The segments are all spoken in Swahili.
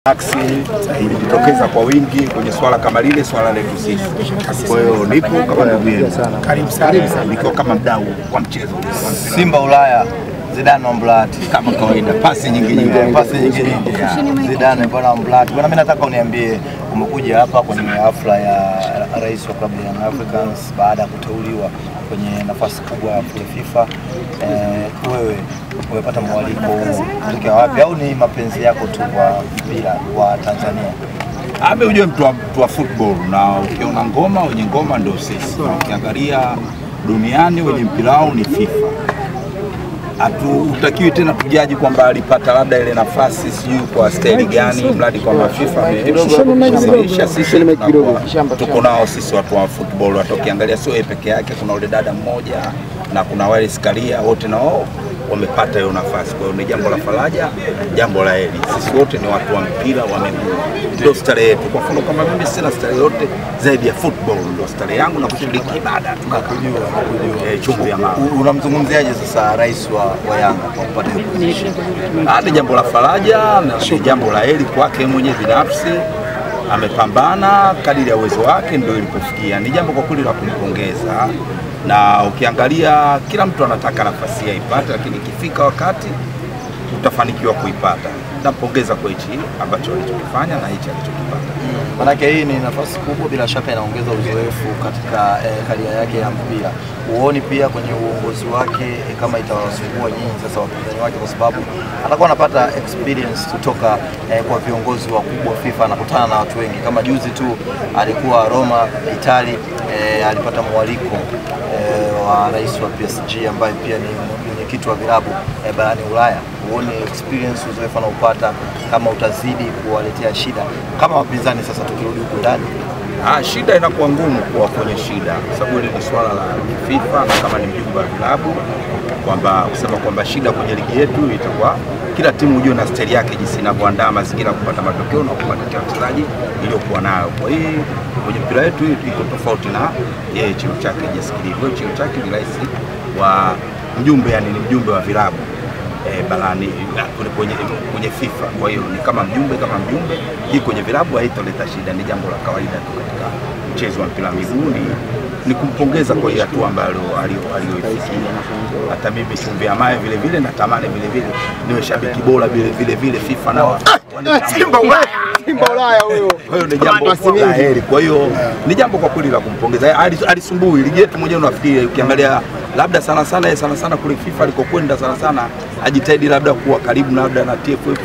Taksi ilijitokeza kwa wingi kwenye swala kama lile, swala letu sisi. Kwa hiyo nipo kama ndugu yenu. Karibu sana. Niko kama mdau wa mchezo. Simba Ulaya, Zidane on Blood kama kawaida, pasi nyingi. Zidane bwana on Blood. Bwana, mimi nataka uniambie, umekuja hapa kwenye hafla ya rais wa klabu ya Young Africans baada ya kuteuliwa kwenye nafasi kubwa ya FIFA. Wewe umepata mwaliko kutoka wapi, au ni mapenzi yako tu kwa mpira wa Tanzania? Ujue mtu wa football, na ukiona ngoma wenye ngoma ndio sisi, na ukiangalia duniani wenye mpira wao ni FIFA. Utakiwi tena tujaji kwamba alipata labda ile nafasi sijui kwa staili gani, mradi kwamba FIFA ameshirisha. Sisi tuko nao sisi watu wa football. Watokiangalia sio yeye peke yake, kuna ule dada mmoja na kuna wale Skaria, wote nao wamepata hiyo nafasi. Kwa hiyo ni jambo la faraja, jambo la heri. Sisi wote ni watu wa mpira wa miguu, ndio starehe yetu. Kwa mfano kama mimi sina starehe yote zaidi ya football, ndio starehe yangu, na kushiriki ibada tunakujua. Chungu ya mama. Unamzungumziaje sasa rais wa Yanga kwa kupata hiyo position? Ni jambo la faraja na ni jambo la heri kwake mwenyewe binafsi. Amepambana kadiri ya uwezo wake, ndio ilipofikia. Ni jambo kwa kweli la kumpongeza, na ukiangalia kila mtu anataka nafasi ya ipate, lakini ikifika wakati utafanikiwa kuipata. Nampongeza kwa hichi ambacho alichokifanya na hichi alichokipata. Manake hii ni nafasi kubwa, bila shaka inaongeza uzoefu katika karia yake ya mpira. Uoni pia kwenye uongozi wake kama itawasumbua nyinyi sasa wapinzani wake, kwa sababu atakuwa anapata experience kutoka kwa viongozi wakubwa FIFA, anakutana na watu wengi. Kama juzi tu alikuwa Roma, Italy, alipata mwaliko wa rais wa PSG ambaye pia ni mwenyekiti wa vilabu barani Ulaya. Uone experience, uzoefu anaopata, kama utazidi kuwaletea shida kama wapinzani sasa tukirudi huko ndani. Shida inakuwa ngumu kuwa kwenye shida, sababu ile ni swala la FIFA, na kama ni mjumbe wa vilabu kwamba kusema kwamba shida kwenye ligi yetu itakuwa kila timu ujue na style yake jinsi inavyoandaa mazingira kupata matokeo na kupata wachezaji iliyokuwa nayo. Kwa hiyo kwenye mpira wetu iko tofauti na yeye cheo chake jisikilize. Kwa cheo chake ni rais wa mjumbe, yani ni mjumbe wa vilabu barani kwenye FIFA. Kwa hiyo ni kama mjumbe hii kwenye vilabu haitoleta shida, ni jambo la kawaida tu katika mchezo wa mpira miguu. Ni kumpongeza kwa hiyo hatua ambayo aliyoifikia. Hata mimi chumvi ya mawe vile natamani vile niwe shabiki bora vile FIFA nao Simba Ulaya huyo. Kwa hiyo ni jambo la heri. Kwa hiyo ni jambo kwa kweli la kumpongeza. Alisumbui ligi yetu mwenyewe, unafikiri ukiangalia labda sana kule FIFA alikokwenda sana ajitahidi labda kuwa karibu na labda na TFF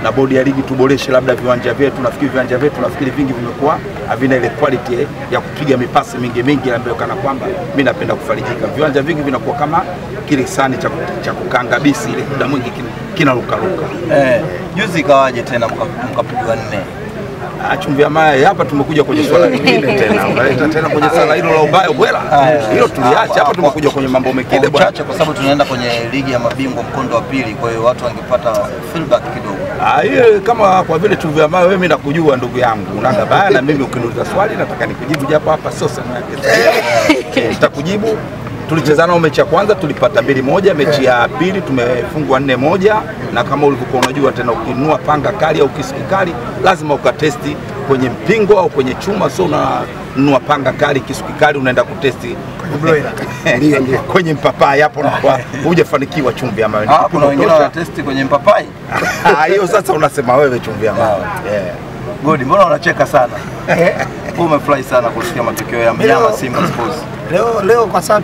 na bodi ya ligi, tuboreshe labda viwanja vyetu. Nafikiri vingi vimekuwa havina ile quality ya kupiga mipasi mingi ambayo kana kwamba mimi napenda kufarijika. Viwanja vingi vinakuwa kama kile sani cha kukanga bisi, ile muda mwingi kinaruka. Juzi kawaje tena mkapigwa 4? Chumvi ya mawe hapa, tumekuja kwenye swala lingine tena. Unaleta tena kwenye swala hilo la ubaya bwela. Hilo tuliacha hapa, tumekuja kwenye mambo mengine bwana, kwa sababu tunaenda kwenye ligi ya mabingwa mkondo wa pili. Kwa hiyo watu wangepata feedback kidogo. Hiyo kama kwa vile chumvi ya mawe, wewe mimi nakujua ndugu yangu, unaga baya na mimi ukiniuliza swali nataka nikujibu japo hapa sio sema yake. Nitakujibu. Tulicheza nao mechi ya kwanza tulipata 2-1, mechi ya pili tumefungwa 4-1, na kama ulivyokuwa unajua tena, ukinunua panga kali au kisiki kali lazima ukatesti kwenye mpingo au kwenye chuma. So unanunua panga kali, kisiki kali, unaenda kutesti kwenye mpapai, hapo na hujafanikiwa chumvi ya mawe. Kuna wengine wana testi kwenye mpapai. Hiyo sasa unasema wewe chumvi ya mawe. Good, mbona unacheka sana? Umefurahi sana kusikia matokeo ya mnyama Simba Sports? Leo kwa sababu